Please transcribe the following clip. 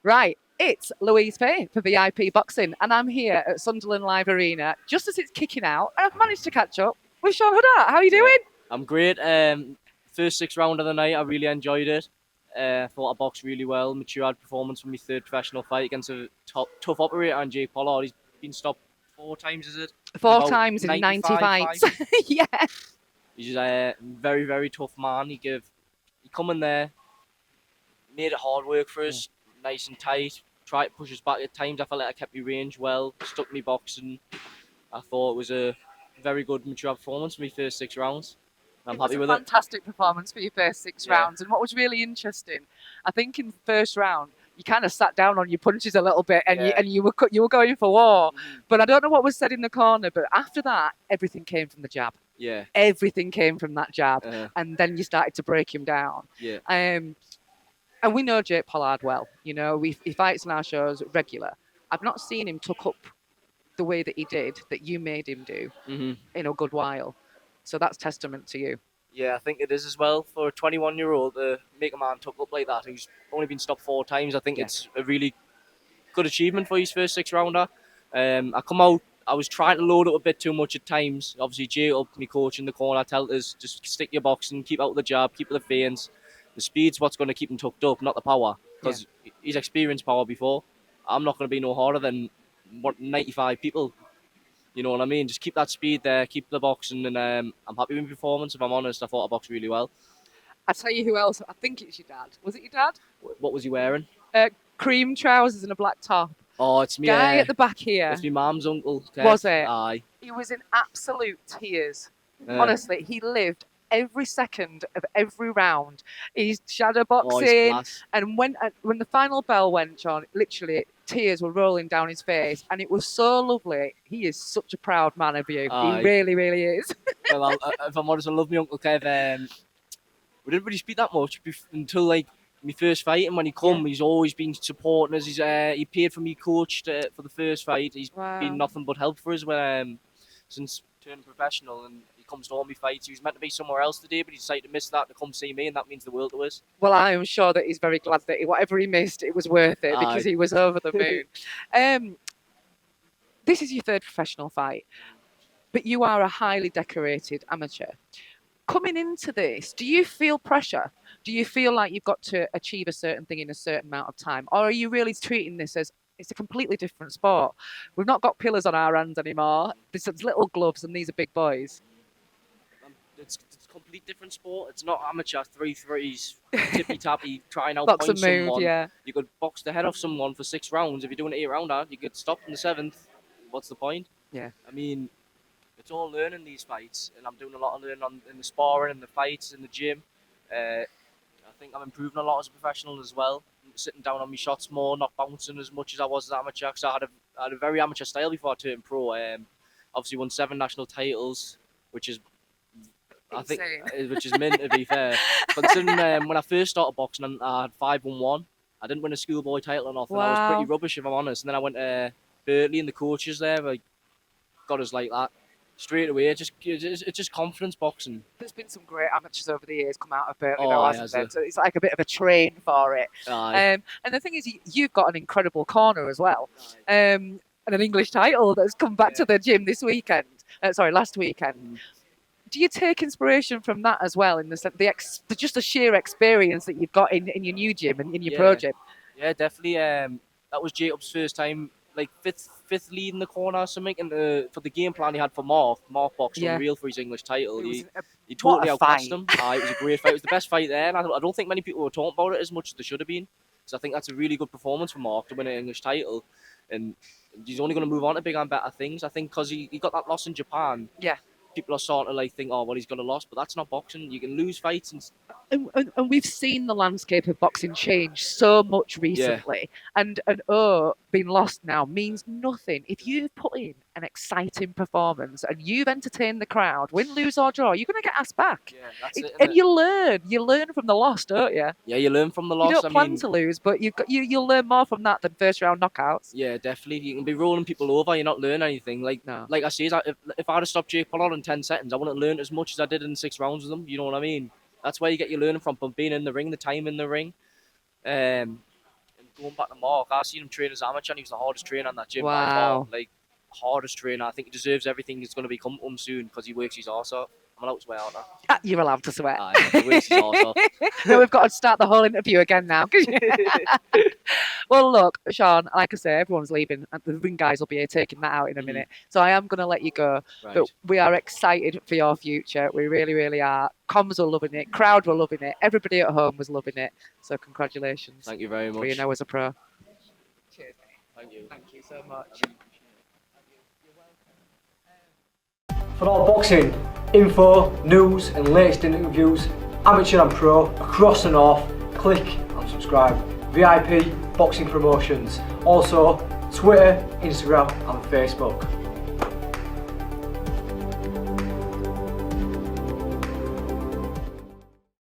Right, it's Louise Fay for VIP Boxing, and I'm here at Sunderland Live Arena just as it's kicking out, and I've managed to catch up with Shaun Huddart. How are you Yeah, doing? I'm great. First six round of the night, I really enjoyed it. Thought I boxed really well. Matured performance from my third professional fight against a tough operator and Jake Pollard. He's been stopped 4 times, is it? In Four about times in 90 95 fights. fights. Yeah. He's a very, very tough man. He come in there, made it hard work for us, nice and tight. Tried to push us back at times. I felt like I kept my range well, stuck me boxing. I thought it was a very good mature performance for my first 6 rounds. I'm It was happy a with it. fantastic performance for your first six Yeah. rounds. And what was really interesting, I think in the first round, you kind of sat down on your punches a little bit, and Yeah. you were going for war. Mhm. But I don't know what was said in the corner. But after that, everything came from the jab. Yeah. Everything came from that jab, Uh, and then you started to break him down. yeah. Um, and we know Jake Pollard well. You know, he fights in our shows regular. I've not seen him tuck up the way that he did, that you made him do, Mhm. in a good while. So that's testament to you. Yeah, I think it is as well for a 21-year-old to make a man tuck up like that who's only been stopped 4 times. I think Yeah. it's a really good achievement for his first six rounder. I come out. I was trying to load up a bit too much at times. Obviously, Jay up me coach in the corner tell us just stick your boxing, keep out of the jab, keep the feints. The speed's what's going to keep him tucked up, not the power, Yeah. because he's experienced power before. I'm not going to be no harder than 95 people. You know what I mean? Just keep that speed there, keep the boxing, and I'm happy with my performance. If I'm honest, I thought I boxed really well. I tell you who else. I think it's your dad. Was it your dad? What was he wearing? Cream trousers and a black top. Oh, it's me. Guy at the back here. It's my mum's uncle, Was Kev. it? Aye. He was in absolute tears. Uh, Honestly, he lived every second of every round. He's shadow he's boxing, class. and when the final bell went on, literally tears were rolling down his face, and it was so lovely. He is such a proud man of you. He Aye. really, really is. Well, if I'm honest, I love my uncle Kev. We didn't really speak that much until like my first fight, and when he come, he's always been supporting us. He paid for me coach for the first fight. He's been Wow. nothing but help for us since turning professional, and he comes to all my fights. He was meant to be somewhere else today, but he decided to miss that to come see me, and that means the world to us. Well, I am sure that he's very glad that whatever he missed, it was worth it because Aye. he was over the moon. This is your third professional fight, but you are a highly decorated amateur. Coming into this, do you feel pressure? Do you feel like you've got to achieve a certain thing in a certain amount of time? Or are you really treating this as it's a completely different sport? We've not got pillars on our hands anymore. There's little gloves and these are big boys. It's a complete different sport. It's not amateur 3-3s, tippy tappy, trying out Box point and move, someone. yeah. You could box the head off someone for 6 rounds. If you're doing an 8 rounder, you get stopped in the seventh. What's the point? Yeah. I mean, it's all learning these fights, and I'm doing a lot of learning in the sparring and the fights in the gym. I think I'm improving a lot as a professional as well. I'm sitting down on my shots more, not bouncing as much as I was as amateur. Because I had a very amateur style before I turned pro. Obviously won 7 national titles, which is which is mint to be fair. Considering when I first started boxing, I had 5-1-1. I didn't win a schoolboy title or nothing. I was pretty rubbish if I'm honest. And then I went to Berkeley and the coaches there got us like that straight away. It's just confidence boxing. There's been some great amateurs over the years come out of Berkeley, Oh, hasn't there? So it's like a bit of a train for it. Aye. And the thing is, you've got an incredible corner as well, and an English title that's come back to the gym this weekend. Last weekend. Do you take inspiration from that as well, in the sense just the sheer experience that you've got in your new gym and in your pro gym? Yeah, definitely. That was Jacob's first time, like fifth lead in the corner or something. And for the game plan he had for Mark boxed unreal for his English title. He totally outclassed him. It was a great fight. It was the best fight there, and I don't think many people were talking about it as much as they should have been. So I think that's a really good performance for Mark to win an English title, and he's only going to move on to bigger and better things. I think because he got that loss in Japan. Yeah. People are starting to like think, oh well, he's got a loss, but that's not boxing. You can lose fights and we've seen the landscape of boxing change so much recently. And being lost now means nothing. If you've put in an exciting performance and you've entertained the crowd, win, lose or draw, you're going to get asked back. Yeah, that's it. And you learn from the loss, don't you? Yeah, you learn from the loss. You don't plan to lose, but you'll learn more from that than first round knockouts. Yeah, definitely. You can be rolling people over, you're not learning anything. Like I say, if I'd have stopped Jake Pollard in 10 seconds, I wouldn't have learned as much as I did in 6 rounds with him. You know what I mean? That's where you get your learning from being in the ring, the time in the ring. And going back to Mark, I've seen him train as amateur, and he was the hardest trainer in that gym by Wow. far. Like, hardest trainer. I think he deserves everything that's going to be coming to him soon because he works his arse off. I'm allowed to swear, aren't I? You're allowed to swear. He works his arse off. No, we've got to start the whole interview again now. Well, look, Shaun, like I say, everyone's leaving. And the ring guys will be here taking that out in a minute. So I am going to let you go. Right. But we are excited for your future. We really, really are. Comms were loving it. Crowd were loving it. Everybody at home was loving it. So congratulations. Thank you very For you much. know as a pro. Cheers, mate. Thank you. Thank you so much. For all boxing info, news and latest interviews, amateur and pro, across the north, click and subscribe. VIP Boxing Promotions. Also Twitter, Instagram and Facebook.